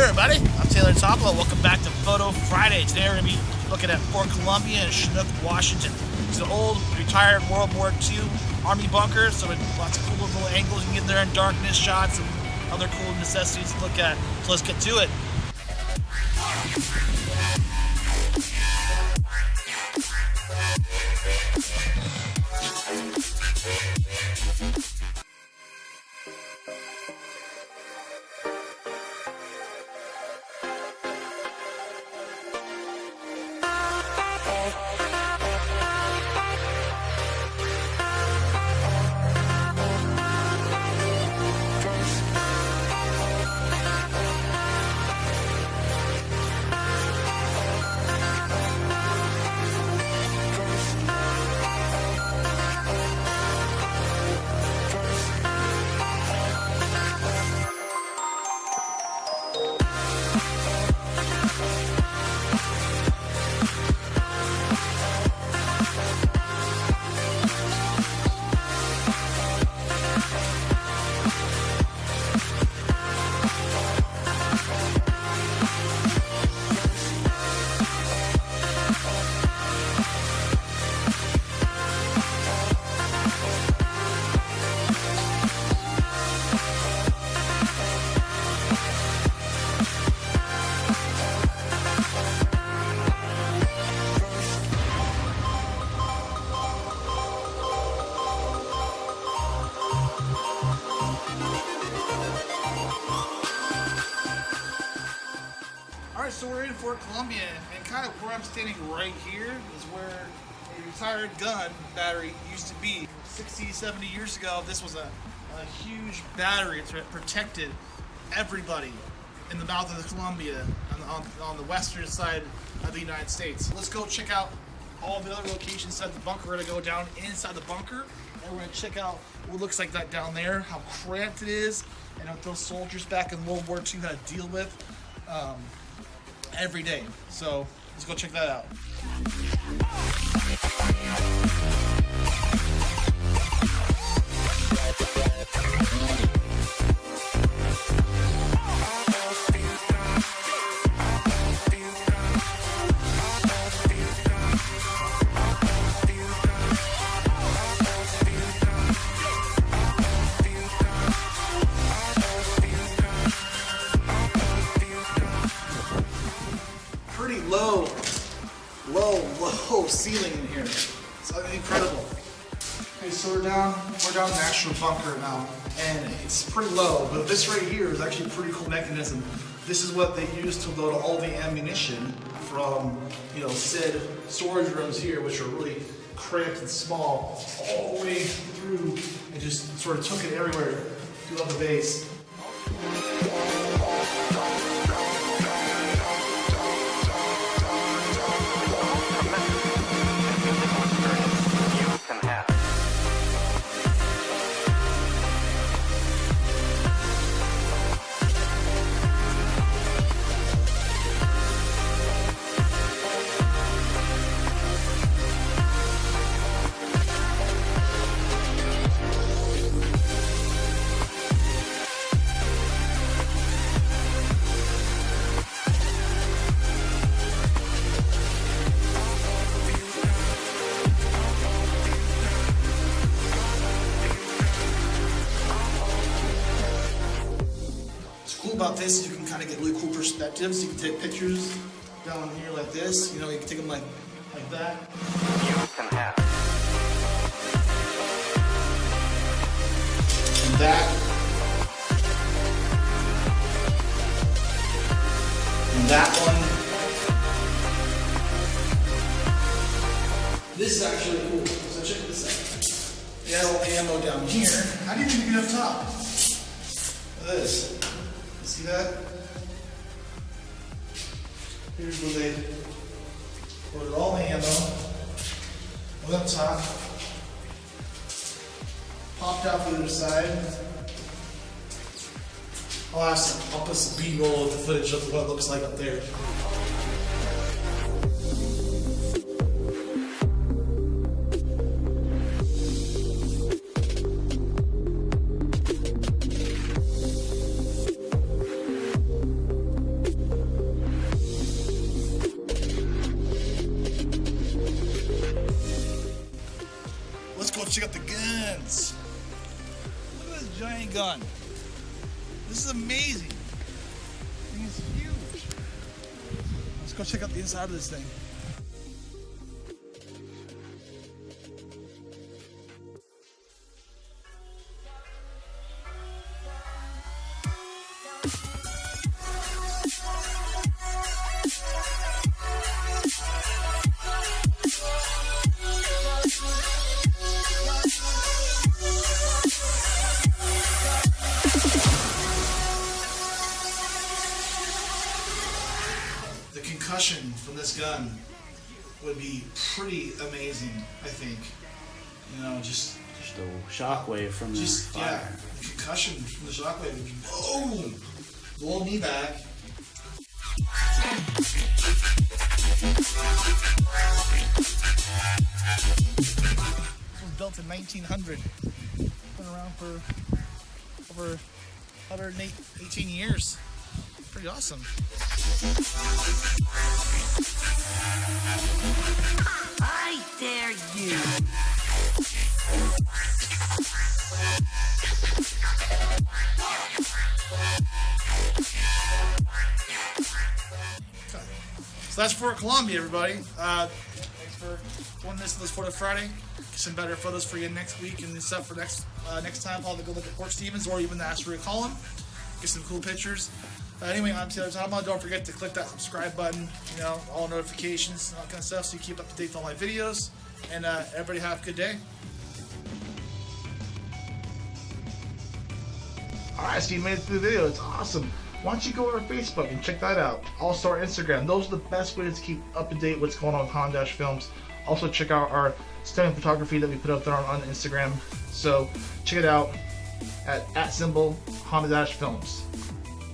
everybody, I'm Taylor Topolo. Welcome back to Photo Friday. Today we're going to be looking at Fort Columbia in Chinook, Washington. It's an old, retired World War II Army bunker, so lots of cool little angles. You can get there in darkness shots and other cool necessities to look at. So let's get to it. So we're in Fort Columbia, and kind of where I'm standing right here is where a retired gun battery used to be. 60, 70 years ago, this was a huge battery that protected everybody in the mouth of the Columbia on the western side of the United States. Let's go check out all the other locations inside the bunker. We're going to go down inside the bunker, and we're going to check out what looks like that down there, how cramped it is, and what those soldiers back in World War II had to deal with every day. So let's go check that out. Pretty low ceiling in here. It's incredible. Okay, so we're down the actual bunker now, and it's pretty low, but this right here is actually a pretty cool mechanism. This is what they use to load all the ammunition from, said storage rooms here, which are really cramped and small, all the way through, and just sort of took it everywhere throughout the base. About this, you can kind of get really cool perspectives. You can take pictures down here like this. You can take them like that. And that. And that one. This is actually cool. So check this out. You got a little ammo down here. How do you think you get up top? Look at this. See that? Here's where they loaded all the ammo. Went up top. Popped out the other side. I'll put some B-roll of the footage of what it looks like up there. let's go check out the guns. Look at this giant gun. This is amazing. This thing is huge. Let's go check out the inside of this thing. The concussion from this gun would be pretty amazing, I think. You know, just the shockwave from the fire. Yeah, the concussion from the shockwave would be boom, blow me back. This was built in 1900. Been around for over 118 years. Pretty awesome. I dare you. So that's for Colombia, everybody. Thanks for joining us on this Photo Friday. Get some better photos for you next week and stuff for next time. Probably go look at Port Stevens or even the asteroid column. Get some cool pictures. Anyway, I'm Taylor Tama. Don't forget to click that subscribe button. You know, all notifications and all kind of stuff, so you keep up to date with all my videos. And everybody have a good day. Alright, so you made it through the video. It's awesome. Why don't you go on our Facebook and check that out. Also our Instagram. Those are the best ways to keep up to date what's going on with Hondadash Films. Also check out our stunning photography that we put up there on Instagram. So check it out at @ Hondadash Films.